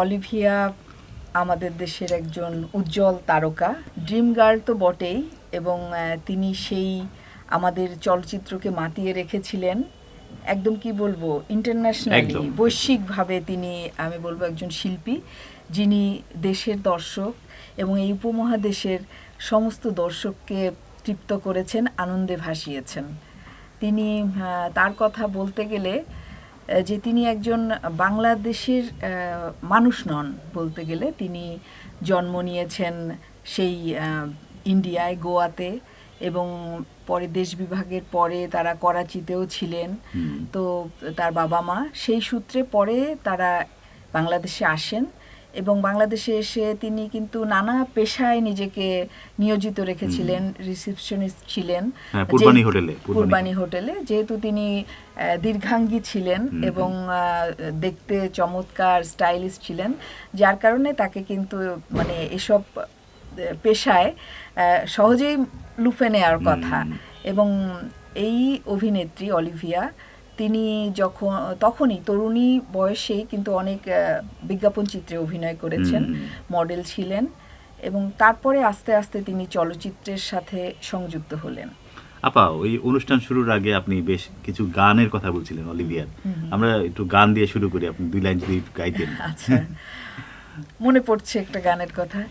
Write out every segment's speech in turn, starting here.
Olivia আমাদের দেশের একজন উজ্জ্বল তারকা, ড্রিম গার্ল তো বটেই, এবং তিনি সেই আমাদের চলচ্চিত্রকে মাতিয়ে রেখেছিলেন একদম, কি বলবো, ইন্টারন্যাশনালি, বৈশ্বিকভাবে তিনি, আমি বলবো, একজন শিল্পী যিনি দেশের দর্শক এবং এই উপমহাদেশের সমস্ত দর্শককে তৃপ্ত করেছেন, আনন্দে ভাসিয়েছেন। তিনি, তার কথা বলতে গেলে যে তিনি একজন বাংলাদেশের মানুষ নন বলতে গেলে। তিনি জন্ম নিয়েছেন সেই ইন্ডিয়ায়, গোয়াতে, এবং পরে দেশ বিভাগের পরে তারা করাচিতেও ছিলেন। তো তার বাবা মা সেই সূত্রে পরে তারা বাংলাদেশে আসেন, এবং বাংলাদেশে এসে তিনি কিন্তু নানা পেশায় নিজেকে নিয়োজিত রেখেছিলেন। রিসেপশনিস্ট ছিলেন পূর্বাণী হোটেলে, যেহেতু তিনি দীর্ঘাঙ্গী ছিলেন এবং দেখতে চমৎকার স্টাইলিশ ছিলেন, যার কারণে তাকে কিন্তু মানে এসব পেশায় সহজেই লুফে নেওয়ার কথা। এবং এই অভিনেত্রী অলিভিয়া, তিনি তখনই তরুণী বয়সেই কিন্তু অনেক বিজ্ঞাপন চিত্রে অভিনয় করেছেন, মডেল ছিলেন, এবং তারপরে আস্তে আস্তে তিনি চলচ্চিত্রের সাথে সংযুক্ত হলেন। আপা, ওই অনুষ্ঠান শুরুর আগে আপনি বেশ কিছু গানের কথা বলছিলেন অলিভিয়ার। আমরা একটু গান দিয়ে শুরু করি, আপনি 2 লাইন যদি গাইতেন। আচ্ছা, মনে পড়ছে একটা গানের কথা।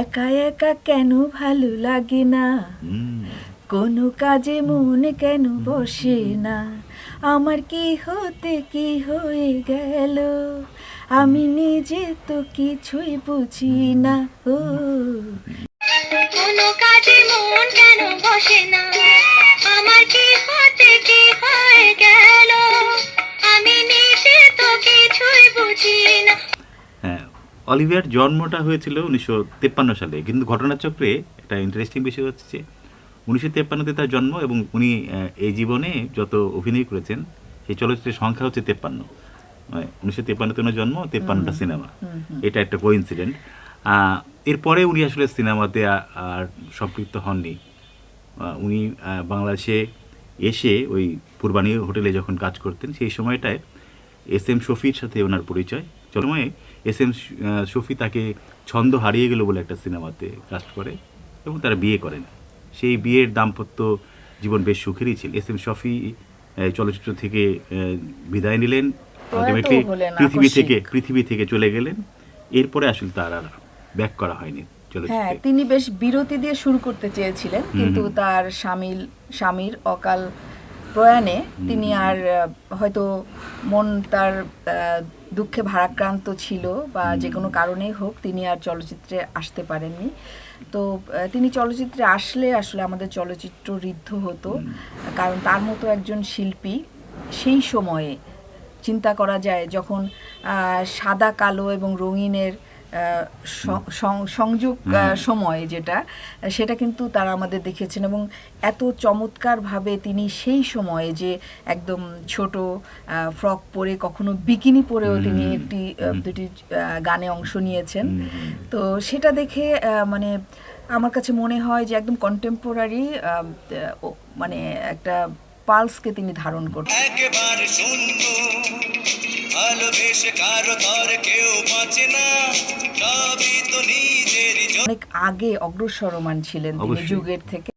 একা একা কেন ভালো লাগে না, কোনো কাজে মনে কেন বসে না, আমার কি হতে কি হয়ে গেল, আমি নিজে তো কিছুই বুঝি না। ও কোনো কাজে মন কেন বসে না, আমার কি হতে কি হয়ে গেল, আমি নিজে তো কিছুই বুঝি না। হ্যাঁ, অলিভিয়ার জন্মটা হয়েছিল 1953 সালে, কিন্তু ঘটনাচক্রে একটা ইন্টারেস্টিং বিষয় হচ্ছে যে 1953-তে তার জন্ম, এবং উনি এই জীবনে যত অভিনয় করেছেন সেই চলচ্চিত্রের সংখ্যা হচ্ছে 53। 1953-তে ওনার জন্ম, 53টা সিনেমা। এটা একটা কোইন্সিডেন্ট। এরপরে উনি আসলে সিনেমাতে আর সম্পৃক্ত হননি। উনি বাংলাদেশে এসে ওই পূর্বাণী হোটেলে যখন কাজ করতেন, সেই সময়টায় এস.এম. শফির সাথে ওনার পরিচয়। সময়ে এস.এম. শফি তাকে ছন্দ হারিয়ে গেল বলে একটা সিনেমাতে কাস্ট করে, এবং তারা বিয়ে করেন। সেই বিয়ের দাম্পত্য জীবন বেশ সুখেরই ছিল। এস.এম. শফি চলচ্চিত্র থেকে বিদায় নিলেন, আলটিমেটলি পৃথিবী থেকে চলে গেলেন। এরপরে আসলে তার আর ব্যাক করা হয়নি চলচ্চিত্রে। হ্যাঁ, তিনি বেশ বিরতি দিয়ে শুরু করতে চেয়েছিলেন, কিন্তু তার স্বামীর অকাল প্রয়াণে তিনি আর হয়তো মন তার দুঃখে ভারাক্রান্ত ছিল, বা যে কোনো কারণেই হোক তিনি আর চলচ্চিত্রে আসতে পারেননি। তো তিনি চলচ্চিত্রে আসলে আমাদের চলচ্চিত্র ঋদ্ধ হতো, কারণ তার মতো একজন শিল্পী সেই সময়ে চিন্তা করা যায়, যখন সাদা কালো এবং রঙিনের সংযোগ সময় সেটা কিন্তু তারা আমাদের দেখেছেন, এবং এত চমৎকারভাবে তিনি সেই সময়ে যে একদম ছোট ফ্রক পরে, কখনো বিকিনি পরেও তিনি দুটি গানে অংশ নিয়েছেন। তো সেটা দেখে মানে আমার কাছে মনে হয় যে একদম কন্টেম্পোরারি, মানে একটা পালসকে তিনি ধারণ করতেন। অনেক আগে অগ্রসরমান ছিলেন তিনি যুগের থেকে।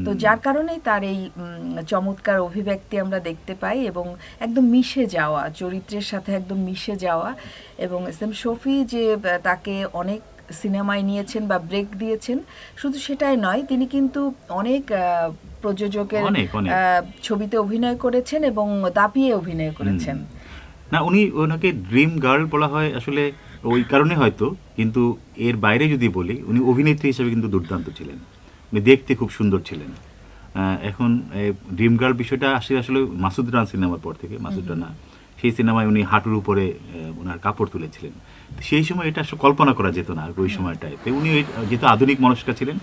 তো যার কারণেই তার এই চমৎকার অভিব্যক্তি আমরা দেখতে পাই, এবং একদম মিশে যাওয়া, চরিত্রের সাথে একদম মিশে যাওয়া। এবং এস.এম. শফি যে তাকে অনেক সিনেমায় নিয়েছেন বা ব্রেক দিয়েছেন, শুধু সেটাই নয়, তিনি কিন্তু অনেক প্রযোজকের ছবিতে অভিনয় করেছেন এবং দাপিয়ে অভিনয় করেছেন। না, ওনাকে ড্রিম গার্ল বলা হয় আসলে ওই কারণে হয়তো, কিন্তু এর বাইরে যদি বলি, উনি অভিনেত্রী হিসেবে কিন্তু দুর্দান্ত ছিলেন, উনি দেখতে খুব সুন্দর ছিলেন। এখন ড্রিম গার্ল বিষয়টা আসলে মাসুদ রানা সিনেমার পর থেকে, মাসুদ রানা সেই সিনেমায় উনি হাঁটুর উপরে ওনার কাপড় তুলেছিলেন। সেই সময় এটা আসলে কল্পনা করা যেত না ওই সময়টায়। তো উনি যেহেতু আধুনিক মানুষটা ছিলেন,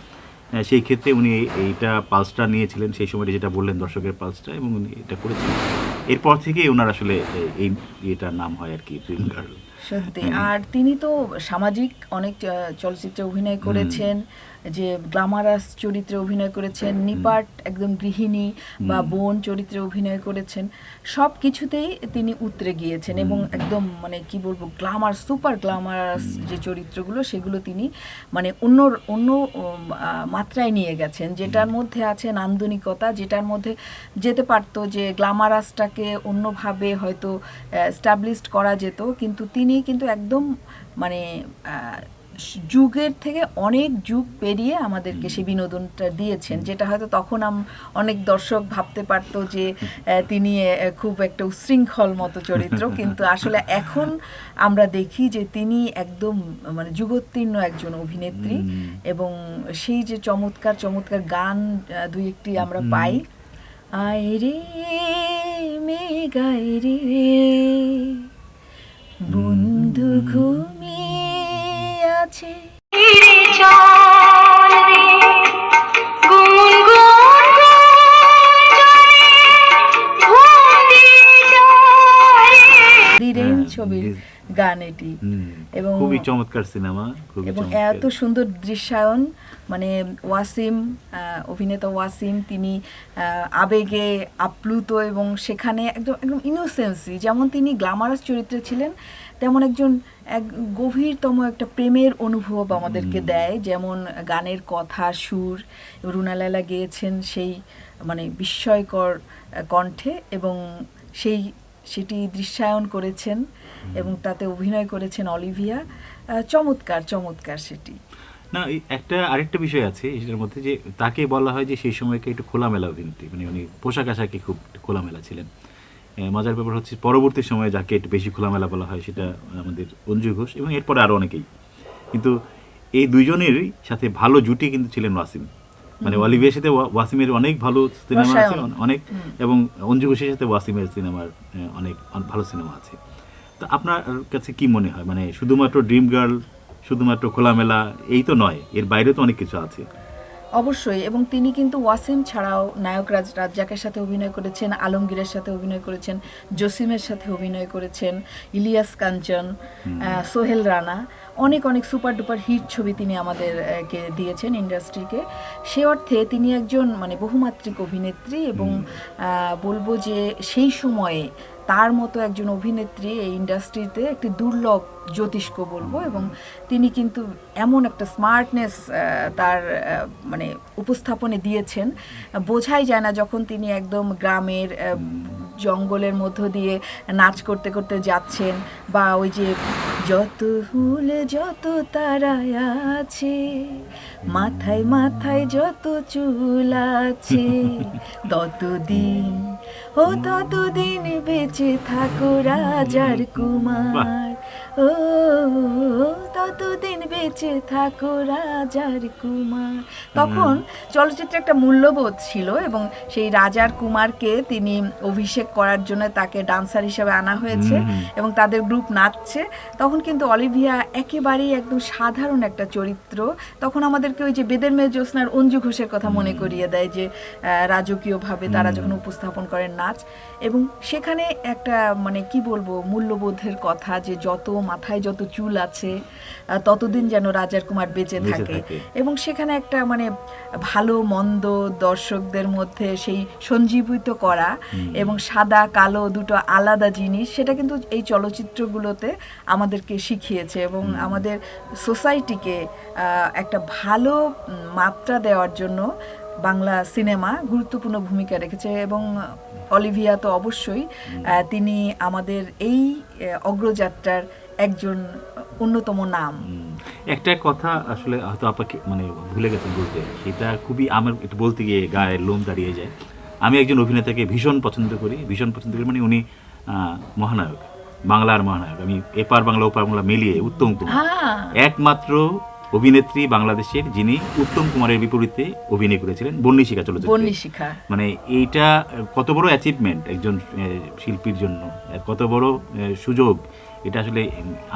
সেই ক্ষেত্রে উনি এইটা পালসটা নিয়েছিলেন, সেই সময়টা যেটা বললেন দর্শকের পালসটা, এবং উনি এটা করেছিলেন। এরপর থেকে ওনার আসলে এই এটার নাম হয় আর কি, ড্রিম গার্ল। সত্যি। আর তিনি তো সামাজিক অনেক চলচ্চিত্রে অভিনয় করেছেন, যে গ্ল্যামারাস চরিত্রে অভিনয় করেছেন, নিপাট একদম গৃহিণী বা বোন চরিত্রে অভিনয় করেছেন, সব কিছুতেই তিনি উতরে গিয়েছেন এবং একদম মানে কি বলবো সুপার গ্ল্যামারাস যে চরিত্রগুলো সেগুলো তিনি মানে অন্য মাত্রায় নিয়ে গেছেন, যেটার মধ্যে আছে নান্দনিকতা, যেটার মধ্যে যেতে পারতো যে গ্ল্যামারাসটাকে অন্যভাবে হয়তো এস্টাবলিশড করা যেত, কিন্তু তিনি কিন্তু একদম মানে যুগের থেকে অনেক যুগ পেরিয়ে আমাদেরকে সেই বিনোদনটা দিয়েছেন, যেটা হয়তো তখন অনেক দর্শক ভাবতে পারতো যে তিনি খুব একটা উচ্ছৃঙ্খল মতো চরিত্র, কিন্তু আসলে এখন আমরা দেখি যে তিনি একদম মানে যুগোত্তীর্ণ একজন অভিনেত্রী এবং সেই যে চমৎকার চমৎকার গান দুই একটি আমরা পাই, আয় রে মেঘায় রে বন্ধু ঘুমিয়ে আছে, ফিরে চল রে গুনগুন গুঞ্জনে ঘুম দিয়ে যায় রে। ধীরেন ছবির গান এটি এবং খুবই চমৎকার সিনেমা, খুবই এবং চমৎকার। এত সুন্দর দৃশ্যায়ন, মানে ওয়াসিম অভিনেতা ওয়াসিম তিনি আবেগে আপ্লুত এবং সেখানে একদম একদম ইনোসেন্সি, যেমন তিনি গ্ল্যামারাস চরিত্রে ছিলেন তেমন এক গভীরতম একটা প্রেমের অনুভব আমাদেরকে দেয়, যেমন গানের কথা সুর রুনা লায়লা গেয়েছেন সেই মানে বিস্ময়কর কণ্ঠে এবং সেটি দৃশ্যায়ন করেছেন এবং তাতে অভিনয় করেছেন অলিভিয়া, চমৎকার চমৎকার সেটি। না, একটা আরেকটা বিষয় আছে এটার মধ্যে, যে তাকে বলা হয় যে সেই সময়কে একটু খোলামেলা অভিনেত্রী, মানে উনি পোশাক আশাকে খুব খোলামেলা ছিলেন। মজার ব্যাপার হচ্ছে পরবর্তী সময়ে যাকে একটু বেশি খোলামেলা বলা হয় সেটা আমাদের অঞ্জু ঘোষ এবং এরপরে আরও অনেকেই, কিন্তু এই দুইজনেরই সাথে ভালো জুটি কিন্তু ছিলেন ওয়াসিম, মানে অলিভিয়ার সাথে ওয়াসিমের অনেক ভালো সিনেমা আছে অনেক, এবং অঞ্জু ঘোষের সাথে ওয়াসিমের সিনেমার অনেক ভালো সিনেমা আছে। তো আপনার কাছে কি মনে হয়, মানে শুধুমাত্র ড্রিম গার্ল, শুধুমাত্র খোলামেলা এই তো নয়, এর বাইরে তো অনেক কিছু আছে? অবশ্যই, এবং তিনি কিন্তু ওয়াসিম ছাড়াও নায়ক রাজ্জাকের সাথে অভিনয় করেছেন, আলমগীরের সাথে অভিনয় করেছেন, জসিমের সাথে অভিনয় করেছেন, ইলিয়াস কাঞ্চন, সোহেল রানা, অনেক অনেক সুপার ডুপার হিট ছবি তিনি আমাদেরকে দিয়েছেন ইন্ডাস্ট্রিকে। সে অর্থে তিনি একজন মানে বহুমাত্রিক অভিনেত্রী এবং বলবো যে সেই সময়ে তার মতো একজন অভিনেত্রী এই ইন্ডাস্ট্রিতে একটি দুর্লভ জ্যোতিষ্ক বলবো, এবং তিনি কিন্তু এমন একটা স্মার্টনেস তার মানে উপস্থাপনে দিয়েছেন, বোঝাই যায় না যখন তিনি একদম গ্রামের জঙ্গলের মধ্য দিয়ে নাচ করতে করতে যাচ্ছেন, বা ওই যে যত ফুল যত তারা আছে মাথায় মাথায় যত চুল আছে ততদিন ততদিন বেঁচে থাকো রাজার কুমার, ও ততদিন বেঁচে থাকো রাজার কুমার। তখন চলচ্চিত্রে একটা মূল্যবোধ ছিল এবং সেই রাজার কুমারকে তিনি অভিষেক করার জন্য তাকে ডান্সার হিসেবে আনা হয়েছে এবং তাদের গ্রুপ নাচছে। তখন কিন্তু অলিভিয়া একেবারেই একদম সাধারণ একটা চরিত্র, তখন আমাদেরকে ওই যে বেদের মেয়ে জ্যোৎস্নার অঞ্জু ঘোষের কথা মনে করিয়ে দেয়, যে রাজকীয়ভাবে তারা যখন উপস্থাপন করেন নাচ, এবং সেখানে একটা মানে কি বলবো মূল্যবোধের কথা, যে যত মাথায় যত চুল আছে ততদিন যেন রাজার কুমার বেঁচে থাকে, এবং সেখানে একটা মানে ভালো মন্দ দর্শকদের মধ্যে সেই সঞ্জীবিত করা এবং সাদা কালো দুটো আলাদা জিনিস, সেটা কিন্তু এই চলচ্চিত্রগুলোতে আমাদেরকে শিখিয়েছে এবং আমাদের সোসাইটিকে একটা ভালো মাত্রা দেওয়ার জন্য বাংলা সিনেমা গুরুত্বপূর্ণ ভূমিকা রেখেছে। এবং অলিভিয়া তো অবশ্যই তিনি আমাদের এই অগ্রযাত্রার একজন অন্যতম নাম। একটা কথা আসলে হয়তো আপনাকে মানে ভুলে গেছেন বলতে, সেটা খুবই আমার একটু বলতে গিয়ে গায়ের লোম দাঁড়িয়ে যায়। আমি একজন অভিনেতাকে ভীষণ পছন্দ করি মানে উনি মহানায়ক, বাংলার মহানায়ক। আমি এপার বাংলা ওপার বাংলা মিলিয়ে উত্তম কুমার একমাত্র অভিনেত্রী বাংলাদেশের যিনি উত্তম কুমারের বিপরীতে অভিনয় করেছিলেন বন্যিশিখা চলচ্চিত্রে। মানে এইটা কত বড় অ্যাচিভমেন্ট একজন শিল্পীর জন্য, কত বড় সুযোগ, এটা আসলে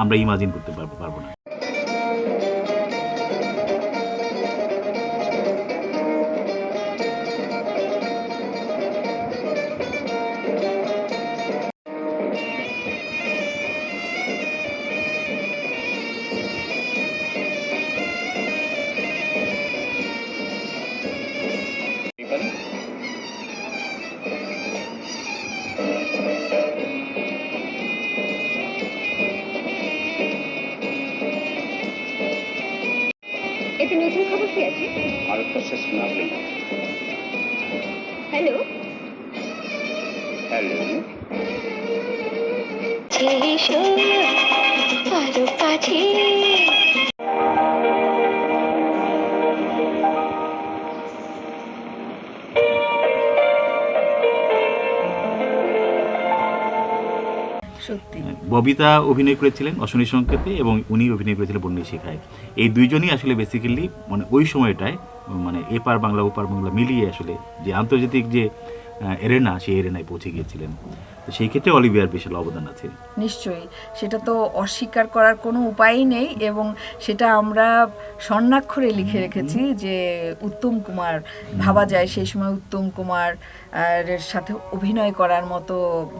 আমরা ইমাজিন করতে পারবো না। হ্যালো হ্যালো এসো আরো কাছে সত্যি ববিতা অভিনয় করেছিলেন অশনি সংকেতে এবং উনি অভিনয় করেছিলেন বন্যী শিখায়। এই দুইজনই আসলে বেসিক্যালি মানে ওই সময়টায় মানে এপার বাংলা ওপার বাংলা মিলিয়ে আসলে যে আন্তর্জাতিক যে এরেনা সেই এরেনায় পৌঁছে গিয়েছিলেন। তো সেই ক্ষেত্রে অলিভিয়ার বিশাল অবদান আছে। নিশ্চয়ই, সেটা তো অস্বীকার করার কোনো উপায়ই নেই এবং সেটা আমরা স্বর্ণাক্ষরে লিখে রেখেছি যে উত্তম কুমার, ভাবা যায় সেই সময় উত্তম কুমার এর সাথে অভিনয় করার মতো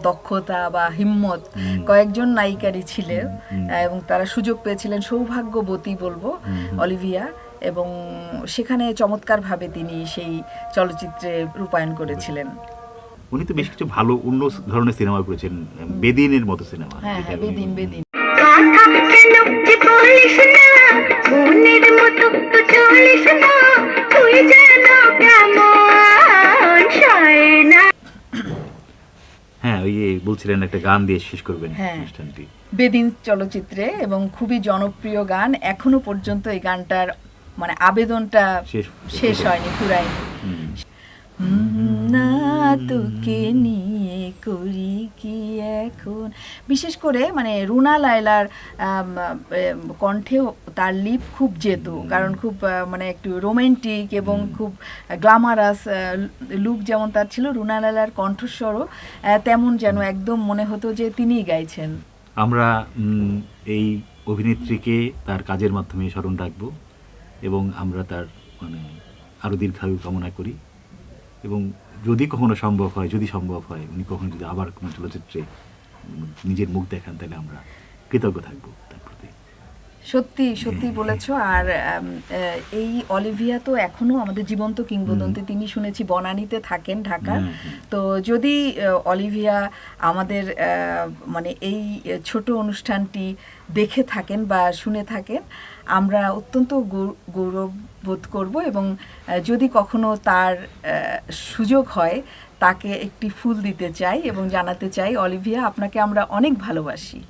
দক্ষতা বা হিম্মত কয়েকজন নায়িকারই ছিল এবং তারা সুযোগ পেয়েছিলেন, সৌভাগ্যবতী বলবো অলিভিয়া, এবং সেখানে চমৎকারভাবে তিনি সেই চলচ্চিত্রে রূপায়ণ করেছিলেন। উনি তো বেশ কিছু ভালো অন্য ধরনের সিনেমা করেছেন, বেদিনের মতো সিনেমা। হ্যাঁ হ্যাঁ, বেদিন বেদিন। কথা কেন যে বলিস না মনের মতো তো চলিস না তুই যেন কেমন সয় না হ্যাঁ, ওই যে বলছিলেন একটা গান দিয়ে শেষ করবেন হ্যাঁ। অনুষ্ঠানটি। বেদিন চলচ্চিত্রে এবং খুবই জনপ্রিয় গান, এখনো পর্যন্ত এই গানটার মানে আবেদনটা শেষ হয়নি, ফুরায়নি। না তোকে নিয়ে করি কি এখন, বিশেষ করে মানে রুনা লায়লার কণ্ঠেও তার লিপ খুব যেত, কারণ খুব মানে একটু রোমান্টিক এবং খুব গ্ল্যামারাস লুক যেমন তার ছিল, রুনা লায়লার কণ্ঠস্বরও তেমন যেন একদম মনে হতো যে তিনিই গাইছেন। আমরা এই অভিনেত্রীকে তার কাজের মাধ্যমে স্মরণ রাখবো এবং আমরা তার মানে আরও দীর্ঘায়ু কামনা করি এবং যদি কখনো সম্ভব হয়, উনি কখনো যদি আবার কোনো চলচ্চিত্রে নিজের মুখ দেখান তাহলে আমরা কৃতজ্ঞ থাকবো তার প্রতি। সত্যি সত্যি বলেছ। আর এই অলিভিয়া তো এখনো আমাদের জীবন্ত কিংবদন্তি, তিনি শুনেছি বনানীতে থাকেন ঢাকা। তো যদি অলিভিয়া আমাদের মানে এই ছোট অনুষ্ঠানটি দেখে থাকেন বা শুনে থাকেন, আমরা অত্যন্ত গৌরব বোধ করব এবং যদি কখনো তার সুযোগ হয় তাকে একটি ফুল দিতে চাই এবং জানাতে চাই, অলিভিয়া আপনাকে আমরা অনেক ভালোবাসি।